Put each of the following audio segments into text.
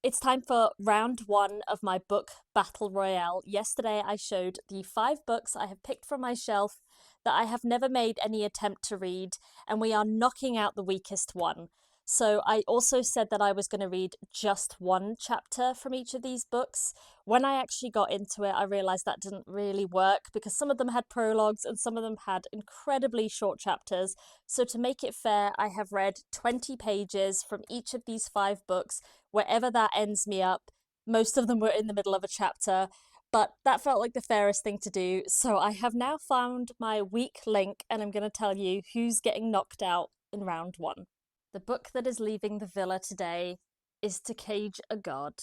It's time for round one of my book battle royale. Yesterday, I showed the 5 books I have picked from my shelf that I have never made any attempt to read, and we are knocking out the weakest one. So, I also said that I was going to read just one chapter from each of these books. When I actually got into it, I realized that didn't really work because some of them had prologues and some of them had incredibly short chapters. So, to make it fair, I have read 20 pages from each of these 5 books wherever that ends me up. Most of them were in the middle of a chapter, but that felt like the fairest thing to do. So I have now found my weak link, and I'm going to tell you who's getting knocked out in round one. The book that is leaving the villa today is To Cage a God.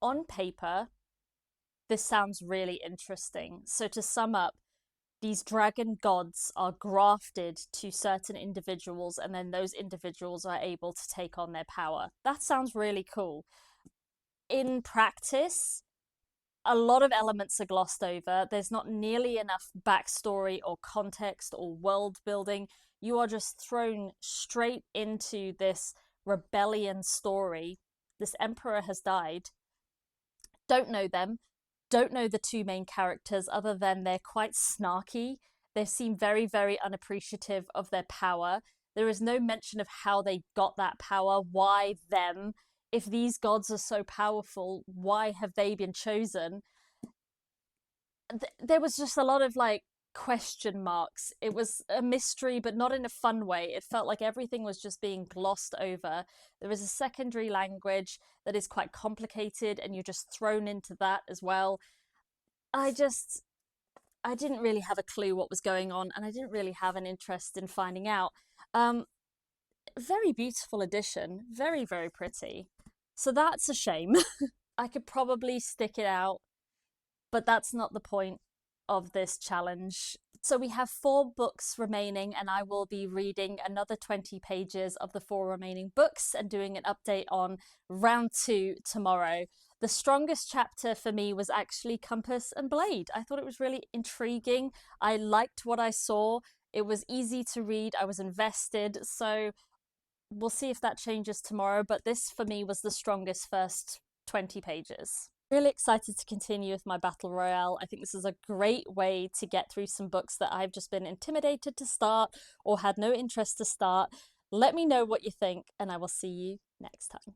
On paper, this sounds really interesting. So to sum up, these dragon gods are grafted to certain individuals, and then those individuals are able to take on their power. That sounds really cool. In practice, a lot of elements are glossed over. There's not nearly enough backstory or context or world building. You are just thrown straight into this rebellion story. This emperor has died. Don't know them, don't know the 2 main characters other than they're quite snarky. They seem very, very unappreciative of their power. There is no mention of how they got that power, why them. If these gods are so powerful, why have they been chosen? There was just a lot of like question marks. It was a mystery, but not in a fun way. It felt like everything was just being glossed over. There is a secondary language that is quite complicated, and you're just thrown into that as well. I just, I didn't really have a clue what was going on, and I didn't really have an interest in finding out. Um, Very beautiful edition, very, very pretty. So that's a shame. I could probably stick it out, but that's not the point of this challenge. So we have 4 books remaining, and I will be reading another 20 pages of the 4 remaining books and doing an update on round 2 tomorrow. The strongest chapter for me was actually Compass and Blade. I thought it was really intriguing. I liked what I saw. It was easy to read. I was invested. So we'll see if that changes tomorrow. But this for me was the strongest first 20 pages. Really excited to continue with my battle royale. I think this is a great way to get through some books that I've just been intimidated to start or had no interest to start. Let me know what you think, and I will see you next time.